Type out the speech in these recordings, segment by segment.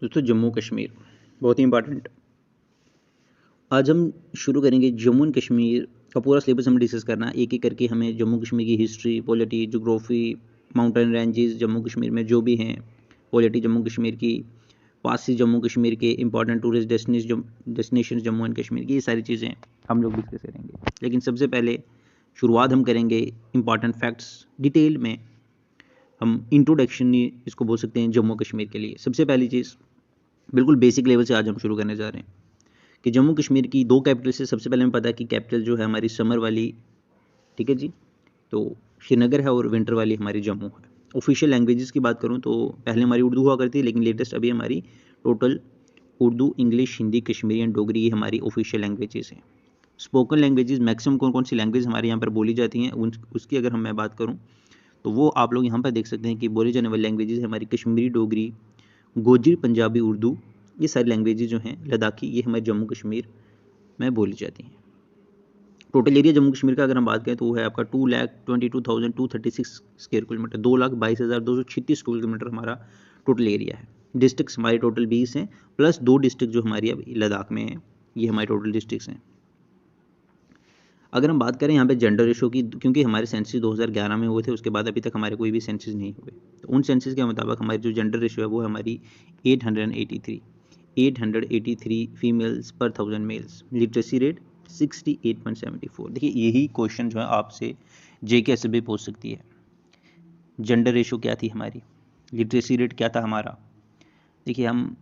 दोस्तों जम्मू कश्मीर बहुत ही इंपॉर्टेंट। आज हम शुरू करेंगे जम्मू एंड कश्मीर का पूरा सिलेबस हमें डिस्कस करना है। एक एक करके हमें जम्मू कश्मीर की history, polity, geography, mountain ranges Jammu Kashmir में जो भी हैं, पॉलिटी जम्मू कश्मीर की, पास जम्मू कश्मीर के important tourist destination Jammu and Kashmir की, ये सारी चीज़ें हम लोग डिस्कस करेंगे। लेकिन सबसे पहले शुरुआत हम करेंगे इंपॉर्टेंट फैक्ट्स डिटेल में। हम इंट्रोडक्शन इसको बोल सकते हैं जम्मू कश्मीर के लिए। सबसे पहली चीज़ बिल्कुल बेसिक लेवल से आज हम शुरू करने जा रहे हैं कि जम्मू कश्मीर की दो कैपिटल से सबसे पहले हमें पता है कि कैपिटल जो है हमारी समर वाली, ठीक है जी, तो श्रीनगर है, और विंटर वाली हमारी जम्मू है। ऑफिशियल लैंग्वेजेस की बात करूं तो पहले हमारी उर्दू हुआ करती है, लेकिन लेटेस्ट अभी हमारी total Urdu, English, Hindi, Kashmiri and Dogri, ये हमारी ऑफिशियल लैंग्वेजेस हैं। स्पोकन लैंग्वेजेस मैक्सिमम कौन कौन सी लैंग्वेज हमारे यहाँ पर बोली जाती हैं उसकी अगर मैं बात करूँ तो वो आप लोग यहाँ पर देख सकते हैं कि बोली जाने वाली लैंग्वेजेस है हमारी कश्मीरी डोगरी, गोजरी, पंजाबी, उर्दू, ये सारी लैंग्वेजेज जो हैं, लद्दाखी, ये हमारे जम्मू कश्मीर में बोली जाती हैं। टोटल एरिया जम्मू कश्मीर का अगर हम बात करें तो वो है आपका 2,22,236 स्क्वायर किलोमीटर, 2,22,236 स्क्वायर किलोमीटर हमारा टोटल एरिया है। डिस्ट्रिक्ट्स हमारे टोटल 20 हैं, प्लस 2 डिस्ट्रिक्ट जो हमारी अभी लद्दाख में हैं, ये हमारे टोटल डिस्ट्रिक्ट्स हैं। अगर हम बात करें यहाँ पे जेंडर रेशो की, क्योंकि हमारे सेंसस 2011 में हुए थे, उसके बाद अभी तक हमारे कोई भी सेंसस नहीं हुए, तो उन सेंसस के मुताबिक हमारी जो जेंडर रेशो है वो हमारी 883 फीमेल्स पर 1000 मेल्स। Literacy rate 68.74। देखिए यही क्वेश्चन जो है आपसे जेके एस भी पूछ सकती है। जेंडर रेशो क्या थी हमारी, लिटरेसी रेट क्या था हमारा। देखिए हम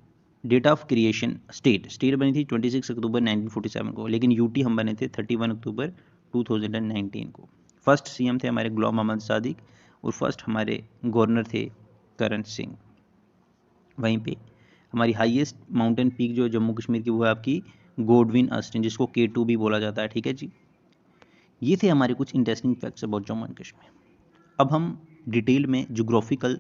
डेट ऑफ क्रिएशन, स्टेट बनी थी 26 अक्टूबर 1947 को, लेकिन यूटी हम बने थे 31 अक्टूबर 2019 को। फर्स्ट सीएम थे हमारे गुलाम मोहम्मद सादिक, और फर्स्ट हमारे गवर्नर थे करण सिंह। वहीं पे हमारी हाईएस्ट माउंटेन पीक जो है जम्मू कश्मीर की वो है आपकी गोडविन अस्टिन, जिसको K2 भी बोला जाता है, ठीक है जी। ये थे हमारे कुछ interesting facts about Jammu and Kashmir. अब हम डिटेल में जोग्राफिकल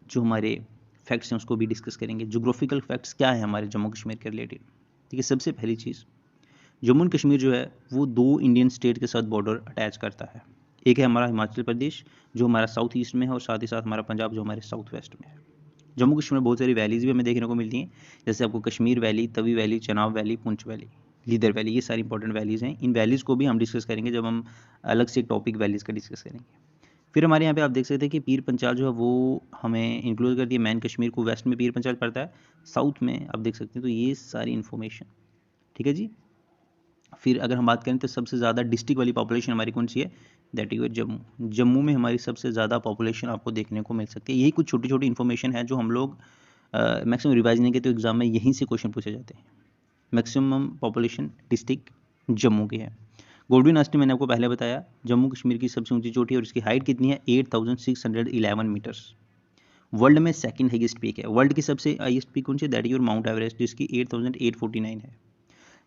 जो हमारे फैक्ट्स हैं उसको भी डिस्कस करेंगे। जोग्राफिकल फैक्ट्स क्या है हमारे जम्मू कश्मीर के रिलेटेड। देखिए सबसे पहली चीज़, जम्मू एंड कश्मीर जो है वो 2 इंडियन स्टेट के साथ बॉर्डर अटैच करता है। एक है हमारा हिमाचल प्रदेश जो हमारा साउथ ईस्ट में है, और साथ ही साथ हमारा पंजाब जो हमारे साउथ वेस्ट में है। जम्मू कश्मीर में बहुत सारी वैलीज भी हमें देखने को मिलती हैं, जैसे आपको Kashmir valley, Tawi valley, Chenab valley, Poonch valley, leather valley, ये सारी इंपॉर्टेंट वैलीज हैं। इन वैलीज़ को भी हम डिस्कस करेंगे जब हम अलग से एक टॉपिक वैलीज़ का डिस्कस करेंगे। फिर हमारे यहाँ पे आप देख सकते हैं कि पीर पंचाल जो है वो हमें इंक्लूड कर दिया। मैन कश्मीर को वेस्ट में पीर पंचाल पड़ता है, साउथ में आप देख सकते हैं। तो ये सारी इन्फॉर्मेशन, ठीक है जी। फिर अगर हम बात करें तो सबसे ज़्यादा डिस्ट्रिक्ट वाली पॉपुलेशन हमारी कौन सी है, दैट इज जम्मू। जम्मू में हमारी सबसे ज़्यादा पॉपुलेशन आपको देखने को मिल सकती है। यही कुछ छोटी छोटी इन्फॉर्मेशन है जो हम लोग मैक्सिमम रिवाइज नहीं करते, तो एग्जाम में यहीं से क्वेश्चन पूछे जाते हैं। मैक्सिमम पॉपुलेशन डिस्ट्रिक्ट जम्मू की है। गोल्डन आस्टी मैंने आपको पहले बताया, जम्मू कश्मीर की सबसे ऊंची चोटी है, और इसकी हाइट कितनी है, 8611 मीटर्स। वर्ल्ड में सेकंड हाईएस्ट पीक है। वर्ल्ड की सबसे हाईएस्ट पीक कौन सी है, दैट इज माउंट एवरेस्ट, जिसकी 8849 है।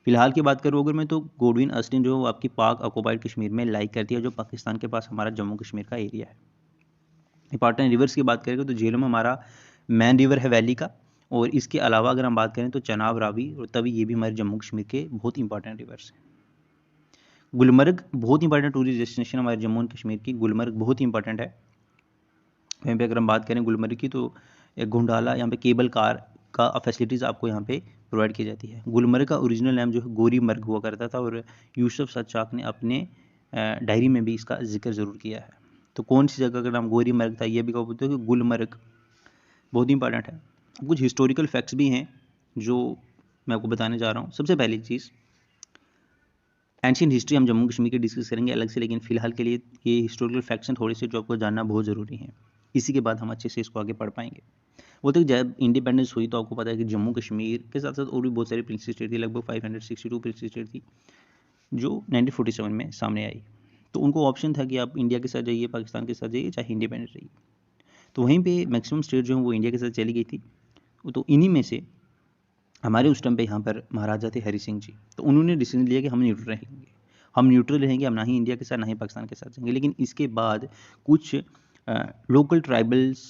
फिलहाल की बात करूँ अगर मैं, तो गोडविन अस्टिन जो आपकी पाक ऑक्युपाइड कश्मीर में लाई करती है, जो पाकिस्तान के पास हमारा जम्मू कश्मीर का एरिया है। इंपॉर्टेंट रिवर्स की बात करेंगे तो झेलम हमारा मैन रिवर है वैली का, और इसके अलावा अगर हम बात करें तो चनाब, रावी और तवी, ये भी हमारे जम्मू कश्मीर के बहुत इंपॉर्टेंट रिवर्स हैं। गुलमर्ग बहुत इंपॉर्टेंट टूरिस्ट डेस्टिनेशन हमारे जम्मू एंड कश्मीर की, गुलमर्ग बहुत ही इंपॉर्टेंट है। वहीं पे अगर हम बात करें गुलमर्ग की, तो एक घुंडाला, यहाँ पे केबल कार का फैसिलिटीज़ आपको यहाँ पे प्रोवाइड की जाती है। गुलमर्ग का ओरिजिनल नाम जो है गोरीमर्ग हुआ करता था, और यूसुफ सच्चाक ने अपने डायरी में भी इसका जिक्र ज़रूर किया है। तो कौन सी जगह का नाम गोरीमर्ग था, ये भी कहा बोलते हो कि गुलमर्ग, बहुत इंपॉर्टेंट है। कुछ हिस्टोरिकल फैक्ट्स भी हैं जो मैं आपको बताने जा रहा हूँ। सबसे पहली चीज़, एंशियंट हिस्ट्री हम जम्मू कश्मीर की डिस्कस करेंगे अलग से, लेकिन फिलहाल के लिए ये हिस्टोरिकल फैक्ट्स हैं थोड़े से जो आपको जानना बहुत ज़रूरी है। इसी के बाद हम अच्छे से इसको आगे पढ़ पाएंगे। वो तक जब इंडिपेंडेंस हुई तो आपको पता है कि जम्मू कश्मीर के साथ साथ और भी बहुत सारी प्रिंस स्टेट थी, लगभग 562 प्रिंस स्टेट थी जो 1947 में सामने आई। तो उनको ऑप्शन था कि आप इंडिया के साथ जाइए, पाकिस्तान के साथ जाइए, चाहे इंडिपेंडेंट रहिए। तो वहीं पे मैक्सिमम स्टेट जो है वो इंडिया के साथ चली गई थी। तो इन्हीं में से हमारे उस टाइम पे यहाँ पर महाराजा थे हरि सिंह जी, तो उन्होंने डिसीजन लिया कि हम न्यूट्रल रहेंगे। हम न्यूट्रल रहेंगे, हम ना ही इंडिया के साथ ना ही पाकिस्तान के साथ जाएंगे। लेकिन इसके बाद कुछ लोकल ट्राइबल्स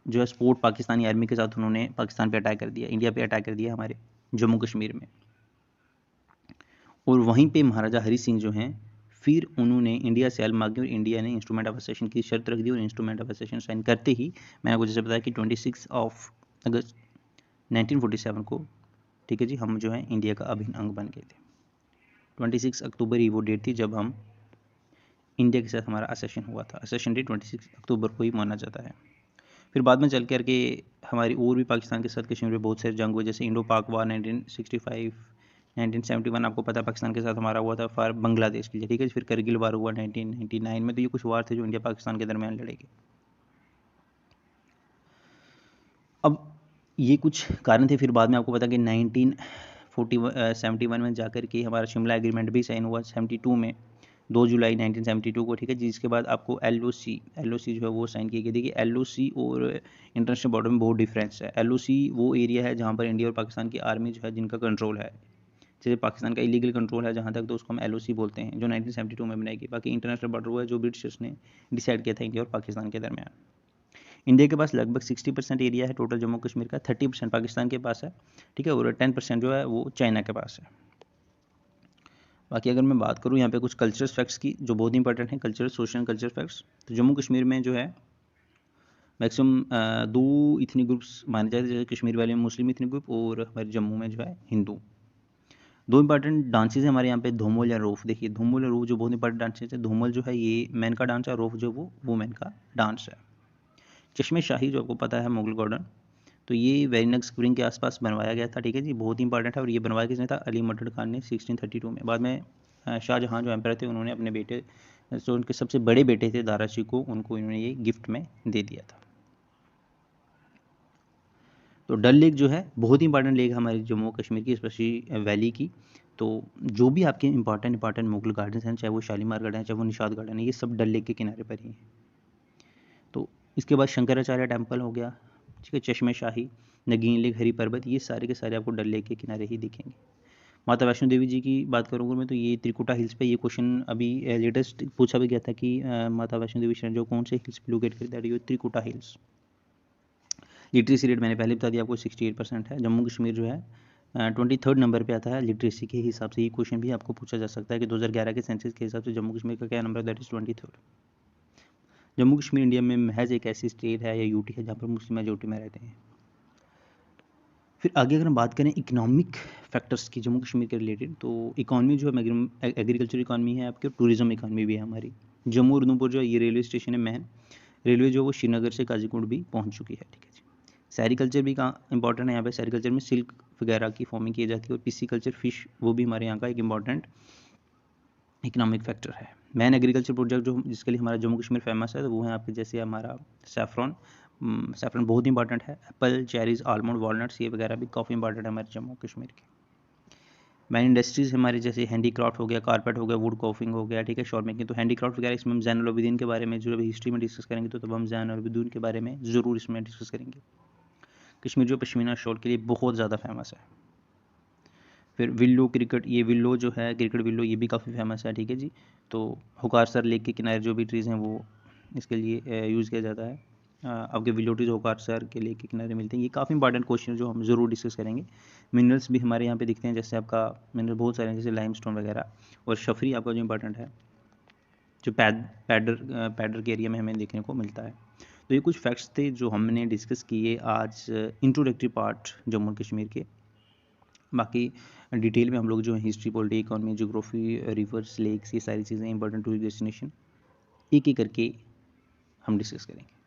जो है सपोर्ट पाकिस्तानी आर्मी के साथ, उन्होंने पाकिस्तान पे अटैक कर दिया, इंडिया पे अटैक कर दिया हमारे जम्मू कश्मीर में। और वहीं पे महाराजा हरि सिंह जो हैं, फिर उन्होंने इंडिया से हेल्प मांगी, और इंडिया ने इंस्ट्रूमेंट ऑफ असेशन की शर्त रख दी, और इंस्ट्रूमेंट ऑफ असेशन साइन करते ही मैंने आपको जैसे बताया कि 26 अगस्त 1947 को, ठीक है जी, हम जो है इंडिया का अभिन्न अंग बन गए थे। 26 अक्टूबर ही वो डेट थी जब हम इंडिया के साथ हमारा असेशन हुआ था। असेशन डे 26 अक्टूबर को ही माना जाता है। फिर बाद में चल करके हमारी और भी पाकिस्तान के साथ कश्मीर में बहुत सारे जंग हुए, जैसे इंडो पाक वार 1965, 1971 आपको पता है पाकिस्तान के साथ हमारा हुआ था फॉर बांग्लादेश के लिए, ठीक है। फिर करगिल वार हुआ 1999 में। तो ये कुछ वार थे जो इंडिया पाकिस्तान के दरमियान लड़े गए। अब ये कुछ कारण थे। फिर बाद में आपको पता कि 1971 में जाकर के हमारा शिमला एग्रीमेंट भी साइन हुआ 72 में, 2 जुलाई 1972 को, ठीक है। जिसके बाद आपको LOC जो है वो साइन की गई। देखिए LOC और इंटरनेशनल बॉर्डर में बहुत डिफरेंस है। LOC वो एरिया है जहाँ पर इंडिया और पाकिस्तान की आर्मी जो है जिनका कंट्रोल है। जैसे पाकिस्तान का इलीगल कंट्रोल है जहाँ तक, तो उसको हम LOC बोलते हैं, जो 1972 में बनाई गई। बाकी इंटरनेशनल बॉर्डर वो है जो ब्रिटिशर्स ने डिसाइड किया था इंडिया और पाकिस्तान के दरमियान। इंडिया के पास लगभग 60% एरिया है टोटल जम्मू कश्मीर का, 30% पाकिस्तान के पास है, ठीक है, और 10% जो है वो चाइना के पास है। बाकी अगर मैं बात करूँ यहाँ पे कुछ कल्चरल फैक्ट्स की जो बहुत इंपॉर्टेंट है, कल्चरल, सोशल, कल्चरल फैक्ट्स, तो जम्मू कश्मीर में जो है मैक्सिमम 2 इथनिक ग्रुप्स माने जाते हैं, जैसे कश्मीर वाले में मुस्लिम इथनिक ग्रुप और हमारे जम्मू में जो है हिंदू। 2 इंपॉर्टेंट डांसेज है हमारे यहाँ पे, धूमल या रोफ। देखिए धूमल और रोफ जो बहुत इंपॉर्टेंट डांसेज है। धूमल जो है ये मैन का डांस है, रोफ जो वो वुमेन का डांस है। चश्मे शाही जो आपको पता है मुगल गार्डन, तो ये वेरीनग स्प्रिंग के आसपास बनवाया गया था, ठीक है जी, बहुत इंपॉर्टेंट है। और ये बनवाया किसने था? अली मर्टन खान ने 1632 में। बाद में शाहजहाँ जो एम्पायर थे उन्होंने अपने बेटे, जो उनके सबसे बड़े बेटे थे दारा शिकोह को, उनको इन्होंने ये गिफ्ट में दे दिया था। तो डल लेक जो है बहुत इंपॉर्टेंट लेक है हमारे जम्मू कश्मीर की, स्पेशली वैली की। तो जो भी आपके इंपॉर्टेंट मुगल गार्डन्स हैं, चाहे वो शालीमार गार्डन है, चाहे वो निशाद गार्डन है, ये सब डल लेक के किनारे पर ही हैं। तो इसके बाद शंकराचार्य टेम्पल हो गया, ठीक है, चश्मे शाही, नगीन लेक, हरी पर्वत, ये सारे के सारे आपको डल लेक के किनारे ही दिखेंगे। माता वैष्णो देवी जी की बात करूँगा मैं, तो ये त्रिकुटा हिल्स पे, ये क्वेश्चन अभी लेटेस्ट पूछा भी गया था कि माता वैष्णो देवी शरण जो कौन से हिल्स पे लोकेट करता है, ये त्रिकुटा हिल्स। लिटरेसी रेट मैंने पहले बता दिया आपको 68% है। जम्मू कश्मीर जो है 23rd नंबर पे आता है लिटरेसी के हिसाब से। ये क्वेश्चन भी आपको पूछा जा सकता है कि 2011 के सेंसस के हिसाब से जम्मू कश्मीर का क्या नंबर है, that is 23rd। Jammu Kashmir India में महज एक ऐसी स्टेट है या यूटी है जहाँ पर मुस्लिम मेजोरिटी में रहते हैं। फिर आगे अगर हम बात करें इकोनॉमिक फैक्टर्स की जम्मू कश्मीर के रिलेटेड, तो इकॉनमी जो है एग्रीकल्चर इकॉनमी है आपकी, और टूरिज्म इकॉनमी भी है हमारी। जम्मू और उधमपुर जो है ये रेलवे स्टेशन है मेन, रेलवे जो वो श्रीनगर से काजीकुंड भी पहुंच चुकी है, ठीक है जी। सेरिकल्चर भी कहाँ इंपॉर्टेंट है यहाँ पे, सेरिकल्चर में सिल्क वगैरह की फार्मिंग की जाती है, और पिस्सीकल्चर फिश वो भी हमारे यहाँ का एक इंपॉर्टेंट इकोनॉमिक फैक्टर है। मेन एग्रीकल्चर प्रोजेक्ट जो जिसके लिए हमारा जम्मू कश्मीर फेमस है, तो वो है आपके जैसे हमारा सैफरॉन। सैफरन बहुत इंपॉर्टेंट है, एप्पल, चेरीज, आलमंड, वॉलनट्स, ये वगैरह भी काफ़ी इंपॉर्टेंट है हमारे जम्मू कश्मीर के। मैन इंडस्ट्रीज हमारे जैसे हैंडीक्राफ्ट हो गया, कारपेट हो गया, वुड कॉफिंग हो गया, ठीक है, शॉल मेकिंग। तो हैंडीक्राफ्ट वगैरह इसमें हम जैन और आबिदीन के बारे में जो अभी हिस्ट्री में डिस्कस करेंगे, तो तब हम जैन और आबिदीन के बारे में ज़रूर इसमें डिस्कस करेंगे। कश्मीर जो पश्मीना शॉल के लिए बहुत ज़्यादा फेमस है। फिर विल्लो क्रिकेट, ये विल्लो जो है क्रिकेट विल्लो, ये भी काफ़ी फेमस है, ठीक है जी। तो होकारसर लेक के किनारे जो भी ट्रीज़ हैं वो इसके लिए यूज़ किया जाता है। आपके विल्लो ट्रीज होकारसर के लेक के किनारे मिलते हैं। ये काफ़ी इंपॉर्टेंट क्वेश्चन जो हम ज़रूर डिस्कस करेंगे। मिनरल्स भी हमारे यहाँ पे दिखते हैं, जैसे आपका मिनरल बहुत सारे हैं, जैसे लाइमस्टोन वगैरह। और शफरी आपका जो इंपॉर्टेंट है, जो पैडर के एरिया में हमें देखने को मिलता है। तो ये कुछ फैक्ट्स थे जो हमने डिस्कस किए आज इंट्रोडक्टरी पार्ट जम्मू कश्मीर के। बाकी डिटेल में हम लोग जो है history, polity, economy, geography, rivers, lakes, ये सारी चीज़ें इंपॉर्टेंट टूरिस्ट डेस्टिनेशन एक एक करके हम डिस्कस करेंगे।